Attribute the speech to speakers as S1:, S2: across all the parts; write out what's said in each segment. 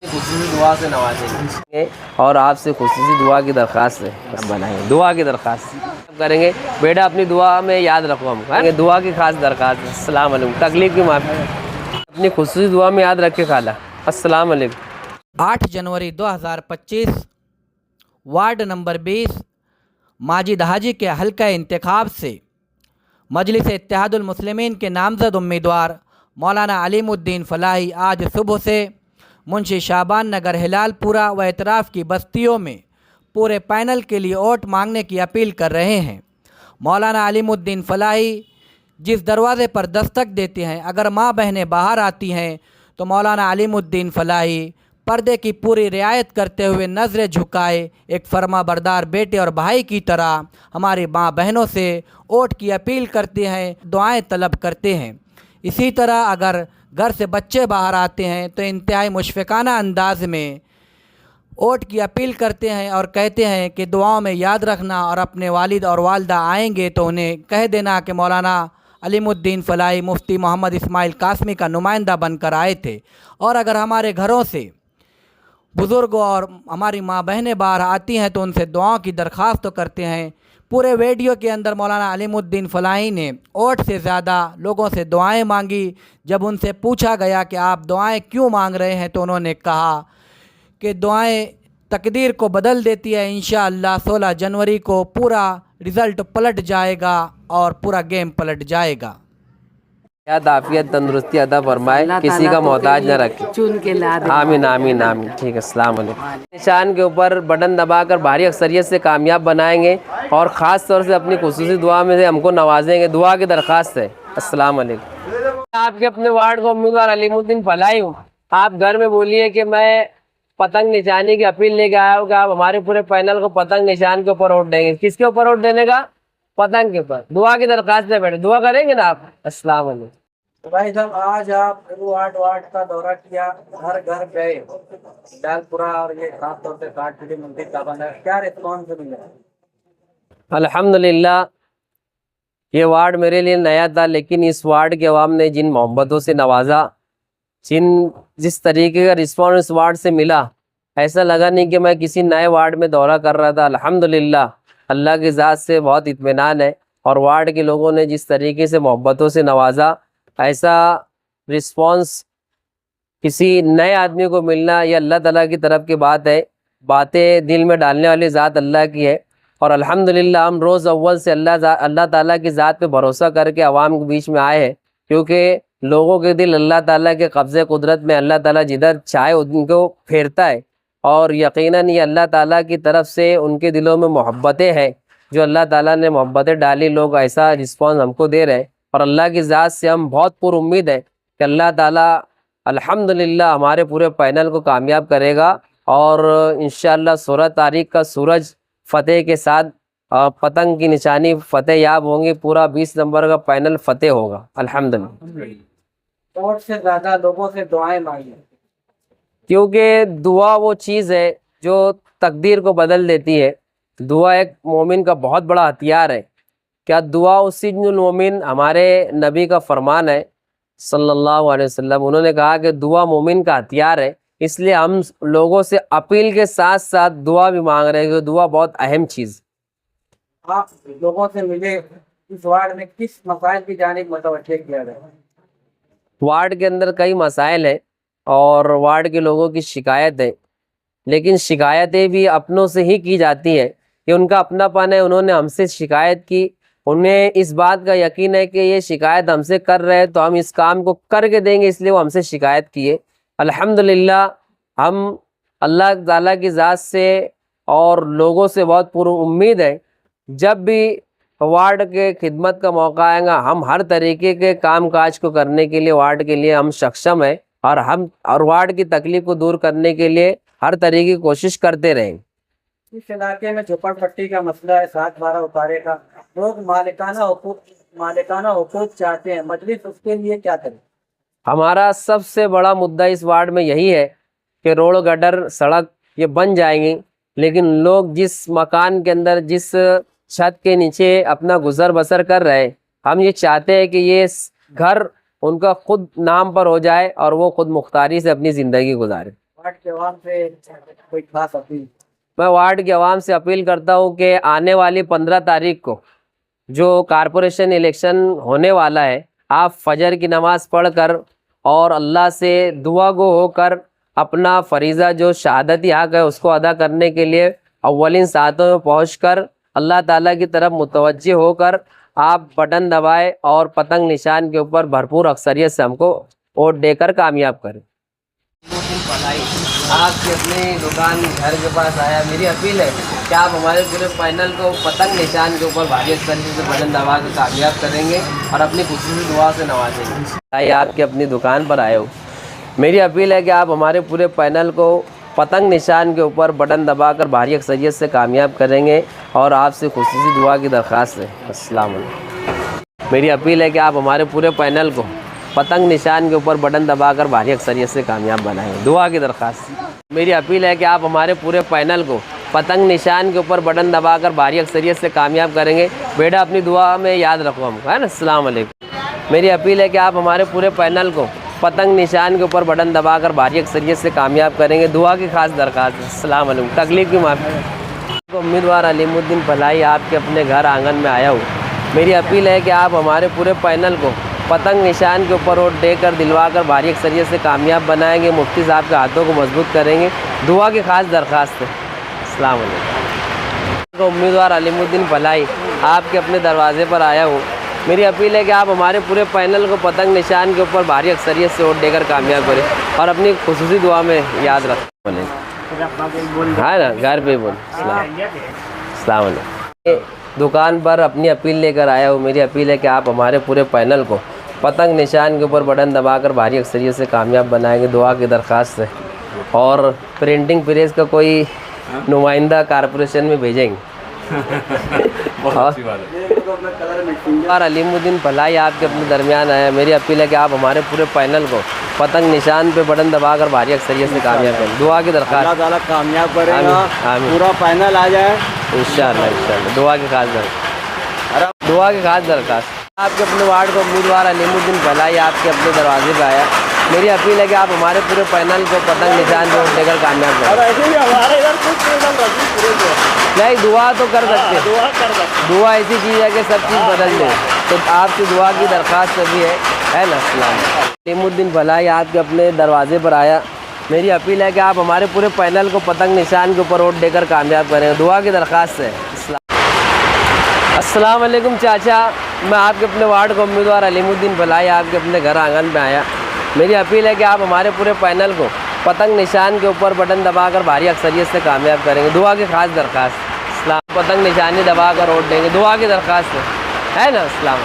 S1: खुशूसी दुआ से नवाजेंगे और आपसे खुशूसी दुआ की दरख्वास्त है बनाएंगे, दुआ की दरख्वास्त करेंगे। बेटा अपनी दुआ में याद रखो, हम दुआ की खास दरख्वास्त। अस्सलाम वालेकुम, तकलीफ की माफ़ी अपनी खुशूसी दुआ में याद रखे खाला। अस्सलाम वालेकुम।
S2: 8 जनवरी 2025 वार्ड नंबर 20 माजिद हाजी के हल्का इंतखाब से मजलिस इत्तेहादुल मुस्लिमीन के नामज़द उम्मीदवार मौलाना अलीमुद्दीन फ़लाही आज सुबह से मुंशी शाबान नगर हिलालपुरा व इतराफ़ की बस्तियों में पूरे पैनल के लिए वोट मांगने की अपील कर रहे हैं। मौलाना अलीमुद्दीन फ़लाही जिस दरवाज़े पर दस्तक देते हैं, अगर माँ बहनें बाहर आती हैं तो मौलाना अलीमुद्दीन फ़लाही पर्दे की पूरी रियायत करते हुए नज़रें झुकाए एक फर्माबरदार बेटे और भाई की तरह हमारी माँ बहनों से वोट की अपील करते हैं, दुआएं तलब करते हैं। इसी तरह अगर घर से बच्चे बाहर आते हैं तो इंतहाई मुशफ़िकाना अंदाज में वोट की अपील करते हैं और कहते हैं कि दुआओं में याद रखना, और अपने वालिद और वालदा आएंगे तो उन्हें कह देना कि मौलाना अलीमुद्दीन फ़लाही मुफ्ती मोहम्मद इस्माइल कासमी का नुमाइंदा बनकर आए थे। और अगर हमारे घरों से बुज़ुर्ग और हमारी माँ बहनें बाहर आती हैं तो उनसे दुआओं की दरख्वास्त तो करते हैं। पूरे वीडियो के अंदर मौलाना अलीमुद्दीन फ़लाही ने वोट से ज़्यादा लोगों से दुआएं मांगी। जब उनसे पूछा गया कि आप दुआएं क्यों मांग रहे हैं तो उन्होंने कहा कि दुआएं तकदीर को बदल देती है। इंशाअल्लाह 16 जनवरी को पूरा रिज़ल्ट पलट जाएगा और पूरा गेम पलट जाएगा।
S1: आफियत तंदुरुस्ती अता फरमाए, किसी का मोहताज न रखे, चुन के ला दे। आमीन आमीन आमीन। ठीक है, अस्सलाम वालेकुम। निशान के ऊपर बटन दबाकर भारी अक्सरियत से कामयाब बनाएंगे और ख़ास तौर से अपनी खुसूसी दुआ में से हमको नवाजेंगे, दुआ की दरख्वास्त है। अस्सलाम वालेकुम। आपके अपने वार्ड का उम्मीदवार अलीमुद्दीन फ़लाही हूँ। आप घर में बोलिए कि मैं पतंग निशानी की अपील लेके आया हूँ कि आप हमारे पूरे पैनल को पतंग निशान के ऊपर वोट देंगे। किसके ऊपर वोट देने का? पतंग के ऊपर। दुआ की दरख्वास्त है बेटे, दुआ करेंगे ना आप? अस्सलाम वालेकुम।
S3: तो भाई साहब, आज आप वार्ड वार्ड का दौरा किया, घर घर गए, हिलालपुरा और ये खास तौर से काठपुरी मंदिर का बना, क्या रिस्पॉन्स मिला?
S1: अल्हम्दुलिल्लाह, ये वार्ड मेरे लिए नया था, लेकिन इस वार्ड के अवाम ने जिन मोहब्बतों से नवाजा, जिस तरीके का रिस्पॉन्स इस वार्ड से मिला, ऐसा लगा नहीं कि मैं किसी नए वार्ड में दौरा कर रहा था। अल्हम्दुलिल्लाह, अल्लाह की ज़ात से बहुत इत्मीनान है। और वार्ड के लोगों ने जिस तरीके से मोहब्बतों से नवाजा, ऐसा रिस्पॉन्स किसी नए आदमी को मिलना यह अल्लाह ताला की तरफ की बात है। बातें दिल में डालने वाली ज़ात अल्लाह की है। और अल्हम्दुलिल्लाह हम रोज़ अव्वल से अल्लाह ताला की ज़ात पे भरोसा करके आवाम के बीच में आए हैं, क्योंकि लोगों के दिल अल्लाह ताला के कब्ज़े कुदरत में, अल्लाह ताला जिधर चाहे उनको फेरता है। और यकीनन ये अल्लाह ताला की तरफ से उनके दिलों में मोहब्बतें हैं, जो अल्लाह ताला ने मोहब्बतें डाली, लोग ऐसा रिस्पॉन्स हमको दे रहे हैं। और अल्लाह की ज़ात से हम बहुत पुरुम्मीद है कि अल्लाह ताला अल्हम्दुलिल्लाह हमारे पूरे पैनल को कामयाब करेगा। और इंशाअल्लाह 16 तारीख का सूरज फ़तेह के साथ पतंग की निशानी फ़तेह याब होंगी। पूरा 20 नंबर का पैनल फ़तेह होगा अल्हम्दुलिल्लाह।
S3: वोट से ज़्यादा लोगों से दुआएं मांगी,
S1: क्योंकि दुआ वो चीज़ है जो तकदीर को बदल देती है। दुआ एक मोमिन का बहुत बड़ा हथियार है। क्या दुआ उस्सिजुल मोमिन, हमारे नबी का फरमान है सल्लल्लाहु अलैहि वसल्लम। उन्होंने कहा कि दुआ मोमिन का हथियार है। इसलिए हम लोगों से अपील के साथ साथ दुआ भी मांग रहे हैं, कि दुआ बहुत अहम चीज़।
S3: आप लोगों से मिले, इस वार्ड में किस मसाइल की जानिब मुतवज्जह किया गया?
S1: वार्ड के अंदर कई मसाइल हैं और वार्ड के लोगों की शिकायत है, लेकिन शिकायतें भी अपनों से ही की जाती हैं कि उनका अपनापन है। उन्होंने हमसे शिकायत की, उन्हें इस बात का यकीन है कि ये शिकायत हमसे कर रहे हैं तो हम इस काम को करके देंगे, इसलिए वो हमसे शिकायत किए। अल्हम्दुलिल्लाह हम अल्लाह ताला की ज़ात से और लोगों से बहुत उम्मीद है। जब भी वार्ड के खिदमत का मौका आएगा, हम हर तरीके के काम काज को करने के लिए वार्ड के लिए हम सक्षम हैं, और वार्ड की तकलीफ को दूर करने के लिए हर तरीके की कोशिश करते रहेंगे।
S3: इस इलाके में झोपड़पट्टी का मसला है, 7/12 उतारे का, लोग मालिकाना हुकूक चाहते हैं, मजलिस उसके लिए क्या करे?
S1: हमारा सबसे बड़ा मुद्दा इस वार्ड में यही है कि रोड गटर सड़क ये बन जाएंगी, लेकिन लोग जिस मकान के अंदर, जिस छत के नीचे अपना गुजर बसर कर रहे हैं, हम ये चाहते हैं कि ये घर उनका खुद नाम पर हो जाए और वो खुद मुख्तारी से अपनी ज़िंदगी गुजारे।
S3: वार्ड के आवाम से कोई खास अपील?
S1: मैं वार्ड के अवाम से अपील करता हूँ कि आने वाली 15 तारीख को जो कारपोरेशन इलेक्शन होने वाला है, आप फजर की नमाज़ पढ़कर और अल्लाह से दुआ गो होकर अपना फरीज़ा जो शहादती हक़ है उसको अदा करने के लिए अव्वलिन सातों में पहुंचकर अल्लाह ताला की तरफ मुतवज्जे होकर आप बटन दबाएं और पतंग निशान के ऊपर भरपूर अक्सरियत से हमको वोट देकर कामयाब करें। आपकी अपनी दुकान घर के पास आया, मेरी अपील है कि आप हमारे पूरे पैनल को पतंग निशान के ऊपर भारी अक्सरियत से बटन दबा कर कामयाब करेंगे और अपनी खुशी दुआ से नवाजेंगे। भाई आपकी अपनी दुकान पर आए हो, मेरी अपील है कि आप हमारे पूरे पैनल को पतंग निशान के ऊपर बटन दबाकर भारी अक्सरियत से कामयाब करेंगे और आपसे खुसूसी दुआ की दरख्वास्त है। अस्सलाम वालेकुम। मेरी अपील है कि आप हमारे पूरे पैनल को पतंग निशान के ऊपर बटन दबाकर भारी अक्सरियत से कामयाब बनाएंगे, दुआ की दरख्वास्त। मेरी अपील है कि आप हमारे पूरे पैनल को पतंग निशान के ऊपर बटन दबाकर भारी अक्सरियत से कामयाब करेंगे। बेटा अपनी दुआ में याद रखो हमको, है ना। अस्सलाम वालेकुम। मेरी अपील है कि आप हमारे पूरे पैनल को पतंग निशान के ऊपर बटन दबाकर भारी अक्सरियत से कामयाब करेंगे, दुआ की खास दरख्वास्त है। अस्सलाम वालेकुम। तकलीफ की माफ़ी। उम्मीदवार अलीमुद्दीन फलाही आपके अपने घर आंगन में आया हूँ। मेरी अपील है कि आप हमारे पूरे पैनल को पतंग निशान के ऊपर वोट देकर दिलवाकर भारी अक्सरियत से कामयाब बनाएंगे, मुफ्ती साहब के हाथों को मजबूत करेंगे, दुआ की खास दरख्वास्त है। अस्सलाम वालेकुम। उम्मीदवार अलीमुद्दीन फलाही आपके अपने दरवाजे पर आया हूँ। मेरी अपील है कि आप हमारे पूरे पैनल को पतंग निशान के ऊपर भारी अक्सरियत से वोट देकर कामयाब करें और अपनी खुसूसी दुआ में याद रखें। हाँ ना, घर पे बोल। अस्सलाम वालेकुम। दुकान पर अपनी अपील लेकर आया हूँ। मेरी अपील है कि आप हमारे पूरे पैनल को पतंग निशान के ऊपर बटन दबाकर भारी अक्सरियत से कामयाब बनाएंगे, दुआ की दरख्वास्त है। और प्रिंटिंग प्रेस का कोई नुमाइंदा कारपोरेशन में भेजेंगे। और अलीमुद्दीन फलाही आपके अपने दरमियान आया। मेरी अपील है कि आप हमारे पूरे पैनल को पतंग निशान पे बटन दबाकर भारी अक्सरियत से कामयाब करें, दुआ की दरख्वास्त।
S3: अल्लाह ताला कामयाब करेगा,
S1: आमीन।
S3: पूरा पैनल आ जाए
S1: इंशाअल्लाह। दुआ की खास दरख्वास्त, दुआ की खास दरख्वास्त। आपके अपने वार्ड का उम्मीदवार अलीमुद्दीन फलाही आपके अपने दरवाजे पे आया। मेरी अपील है कि आप हमारे पूरे पैनल को पतंग निशान पे वोट देकर कामयाब करें। नहीं, दुआ तो कर सकते, दुआ ऐसी चीज़ है कि सब चीज़ बदल दे, तो आपकी दुआ की दरख्वास्त भी है ना। अलीमुद्दीन फलाही आपके अपने दरवाजे पर आया। मेरी अपील है कि आप हमारे पूरे पैनल को पतंग निशान के ऊपर वोट देकर कामयाब करें, दुआ की दरख्वास्त है। अस्सलाम वालेकुम चाचा, मैं आपके अपने वार्ड का उम्मीदवार अलीमुद्दीन फलाही आपके अपने घर आंगन में आया। मेरी अपील है कि आप हमारे पूरे पैनल को पतंग निशान के ऊपर बटन दबाकर भारी अक्सरियत से कामयाब करेंगे, दुआ की खास दरख्वास्त। पतंग निशानी दबाकर वोट देंगे, दुआ की दरख्वास्त है ना। इस्लाम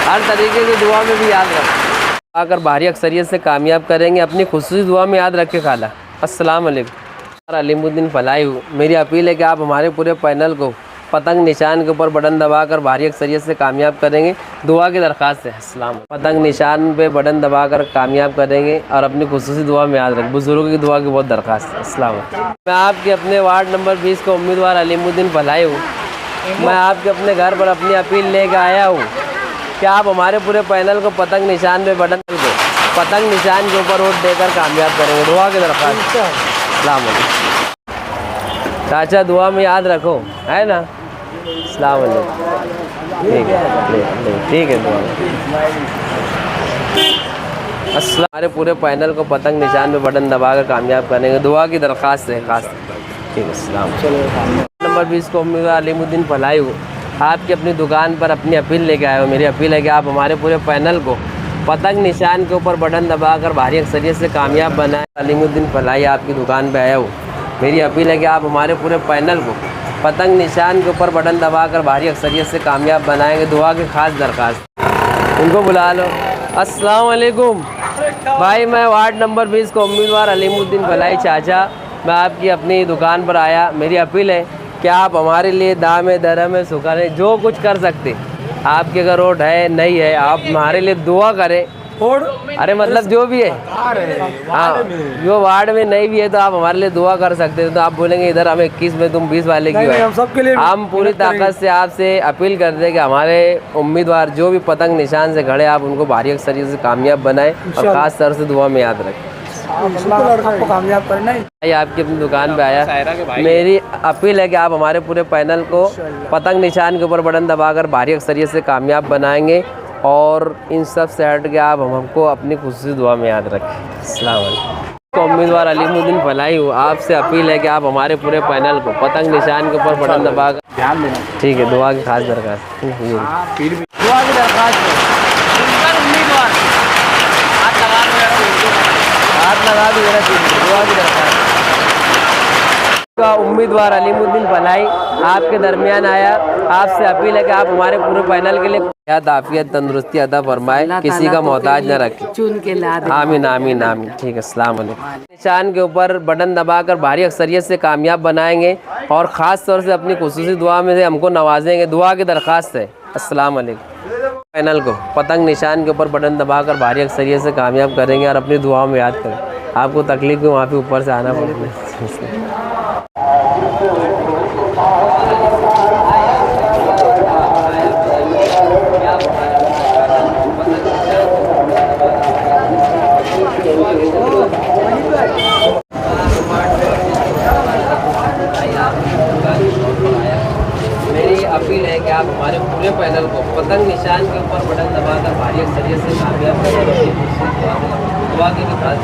S1: हर तरीके की दुआ में भी याद रखें, आकर भारी अक्सरियत से कामयाब करेंगे, अपनी खुसूसी दुआ में याद रखे खाला। अस्सलाम वालेकुम। अलीमुद्दीन फलाही हूँ। मेरी अपील है कि आप हमारे पूरे पैनल को पतंग निशान के ऊपर बटन दबाकर भारी अक्सरियत से कामयाब करेंगे, दुआ की दरख्वास्त है। अस्सलाम। पतंग निशान पे बटन दबाकर कामयाब करेंगे और अपनी खुसूसी दुआ में याद रखें, बुजुर्गों की दुआ की बहुत दरख्वास्त है। अस्सलाम। मैं आपके अपने वार्ड नंबर 20 का उम्मीदवार अलीमुद्दीन फलाही हूँ। मैं आपके अपने घर पर अपनी अपील लेकर आया हूँ कि आप हमारे पूरे पैनल को पतंग निशान पे बटन को पतंग निशान के ऊपर वोट देकर कामयाब करेंगे, दुआ की दरख्वास्त। अस्सलाम वालेकुम। चाचा दुआ में याद रखो, है ना। अस्सलाम वालेकुम। ठीक है, ठीक है दुआ। अस्सलाम। हमारे पूरे पैनल को पतंग निशान पे बटन दबाकर कामयाब करेंगे, दुआ की दरख्वास्त है खास। ठीक है, अस्सलाम। नंबर 20 को उम्मीदवार अलीमुद्दीन फलाही हूँ। आपकी अपनी दुकान पर अपनी अपील लेके आए हो। मेरी अपील है कि आप हमारे पूरे पैनल को पतंग निशान के ऊपर बटन दबाकर भारी अक्सरियत से कामयाब बनाएं। अलीमुद्दीन फलाही आपकी दुकान पे आया हूँ। मेरी अपील है कि आप हमारे पूरे पैनल को पतंग निशान के ऊपर बटन दबाकर भारी अक्सरियत से कामयाब बनाएंगे, दुआ की खास दरख्वास्त। उनको बुला लो। अस्सलाम वालेकुम भाई, मैं वार्ड नंबर 20 का उम्मीदवार अलीमुद्दीन फलाही चाचा, मैं आपकी अपनी दुकान पर आया। मेरी अपील है कि आप हमारे लिए दामे दरमे सुखाने जो कुछ कर सकते, आपके अगर रोड है नहीं है, आप हमारे लिए दुआ करें। अरे मतलब जो भी है, हाँ, जो वार्ड में नहीं भी है तो आप हमारे लिए दुआ कर सकते हैं। तो आप बोलेंगे इधर हम 21 में तुम 20 वाले की हो।
S3: हम सबके लिए
S1: हम पूरी ताकत से आपसे अपील करते हैं कि हमारे उम्मीदवार जो भी पतंग निशान से खड़े, आप उनको भारी अक्सरियत से कामयाब बनाएं और खास तौर से दुआ में याद रखें।
S3: आपको कामयाब करना है।
S1: भाई आपकी अपनी दुकान पे आया, मेरी अपील है कि आप हमारे पूरे पैनल को पतंग निशान के ऊपर बटन दबाकर भारी अक्सरियत से कामयाब बनाएंगे और इन सब से हट के आप हमको अपनी खुशी दुआ में याद रखें। अस्सलाम वालेकुम। तो उम्मीदवार अलीमुद्दीन फलाई हूँ, आपसे अपील है कि आप हमारे पूरे पैनल को पतंग निशान के ऊपर बटन दबाकर
S3: ध्यान देना।
S1: ठीक है, दुआ की खास दरखास्त।
S3: फिर भी दुआ की दरखास्त है। उम्मीदवार हाथ लगा दो मेरा, दुआ की दरखास्त। का उम्मीदवार अलीमुद्दीन फलाई आपके दरमियान आया, आपसे अपील है कि आप हमारे पूरे पैनल के लिए आफियत तंदुरुस्ती अदा फरमाए, किसी का मोहताज न रखे।
S4: चुन के ला दे।
S1: आमीन आमीन आमीन। ठीक है, अस्सलाम वालेकुम। निशान के ऊपर बटन दबाकर भारी अक्सरियत से कामयाब बनाएंगे और ख़ास तौर से अपनी खुसूसी दुआ में से हमको नवाजेंगे, दुआ की दरख्वास्त है। अस्सलाम वालेकुम। पैनल को पतंग निशान के ऊपर बटन दबाकर भारी अक्सरियत से कामयाब करेंगे और अपनी दुआओं में याद करें। आपको तकलीफ में वहाँ पे ऊपर से आना पड़ेगा। मेरी अपील है कि आप हमारे पूरे पैनल को पतंग निशान के ऊपर बटन दबाकर भारी अक्सरियत से कामयाब करें। दुआ की भी खास